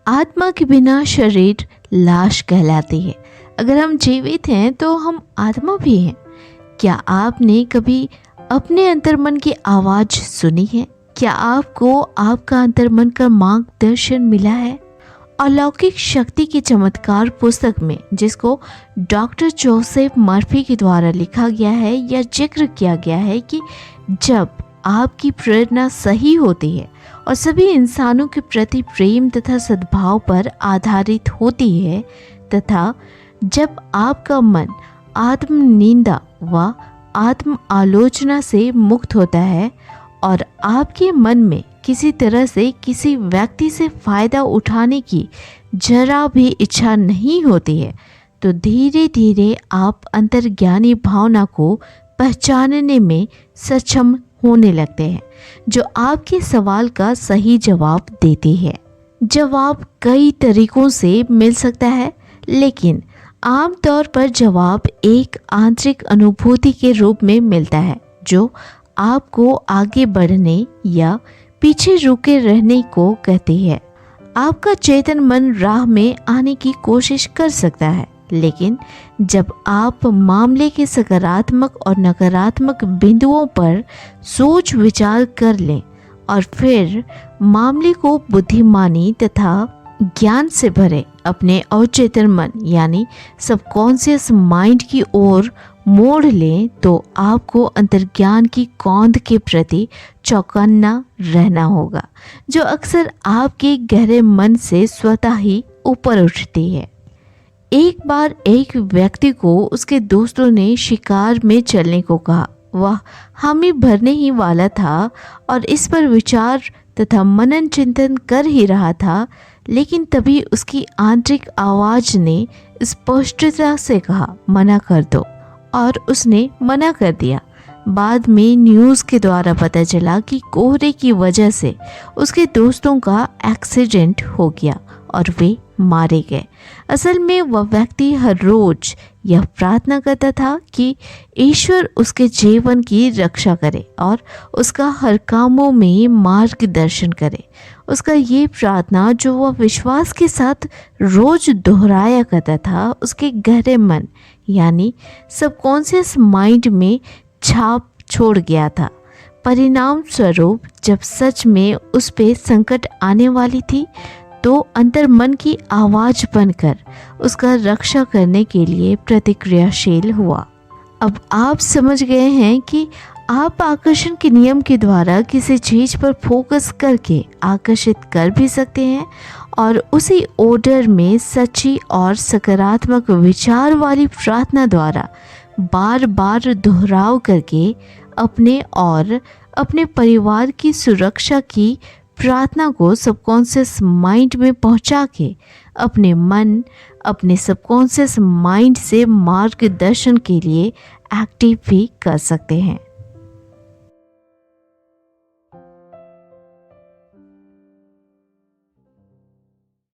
आत्मा के बिना शरीर लाश कहलाती है। अगर हम जीवित हैं तो हम आत्मा भी हैं। क्या आपने कभी अपने अंतर्मन की आवाज़ सुनी है? क्या आपको आपका अंतर्मन का मार्गदर्शन मिला है? अलौकिक शक्ति की चमत्कार पुस्तक में, जिसको डॉक्टर जोसेफ मर्फी के द्वारा लिखा गया है, यह जिक्र किया गया है कि जब आपकी प्रेरणा सही होती है और सभी इंसानों के प्रति प्रेम तथा सद्भाव पर आधारित होती है, तथा जब आपका मन आत्म निंदा व आत्म आलोचना से मुक्त होता है और आपके मन में किसी तरह से किसी व्यक्ति से फ़ायदा उठाने की जरा भी इच्छा नहीं होती है, तो धीरे धीरे आप अंतर्ज्ञानी भावना को पहचानने में सक्षम होने लगते हैं, जो आपके सवाल का सही जवाब देती है। जवाब कई तरीकों से मिल सकता है, लेकिन आमतौर पर जवाब एक आंतरिक अनुभूति के रूप में मिलता है, जो आपको आगे बढ़ने या पीछे रुके रहने को कहती है। आपका चेतन मन राह में आने की कोशिश कर सकता है, लेकिन जब आप मामले के सकारात्मक और नकारात्मक बिंदुओं पर सोच विचार कर लें और फिर मामले को बुद्धिमानी तथा ज्ञान से भरे अपने अवचेतन मन यानी सबकॉन्शियस माइंड की ओर मोड़ लें, तो आपको अंतर्ज्ञान की कौंध के प्रति चौकन्ना रहना होगा, जो अक्सर आपके गहरे मन से स्वतः ही ऊपर उठती है। एक बार एक व्यक्ति को उसके दोस्तों ने शिकार में चलने को कहा। वह हामी भरने ही वाला था और इस पर विचार तथा मनन चिंतन कर ही रहा था, लेकिन तभी उसकी आंतरिक आवाज़ ने स्पष्टता से कहा, मना कर दो, और उसने मना कर दिया। बाद में न्यूज़ के द्वारा पता चला कि कोहरे की वजह से उसके दोस्तों का एक्सीडेंट हो गया और वे मारे गए। असल में वह व्यक्ति हर रोज यह प्रार्थना करता था कि ईश्वर उसके जीवन की रक्षा करे और उसका हर कामों में मार्गदर्शन करे। उसका ये प्रार्थना, जो वह विश्वास के साथ रोज दोहराया करता था, उसके गहरे मन यानी सबकॉन्शियस माइंड में छाप छोड़ गया था। परिणाम स्वरूप जब सच में उस पे संकट आने वाली थी, तो अंतर्मन की आवाज़ बनकर उसका रक्षा करने के लिए प्रतिक्रियाशील हुआ। अब आप समझ गए हैं कि आप आकर्षण के नियम के द्वारा किसी चीज़ पर फोकस करके आकर्षित कर भी सकते हैं और उसी ऑर्डर में सच्ची और सकारात्मक विचार वाली प्रार्थना द्वारा बार बार दोहराव करके अपने और अपने परिवार की सुरक्षा की प्रार्थना को सबकॉन्शियस माइंड में पहुंचा के अपने मन, अपने सबकॉन्शियस माइंड से मार्गदर्शन के लिए एक्टिव भी कर सकते हैं।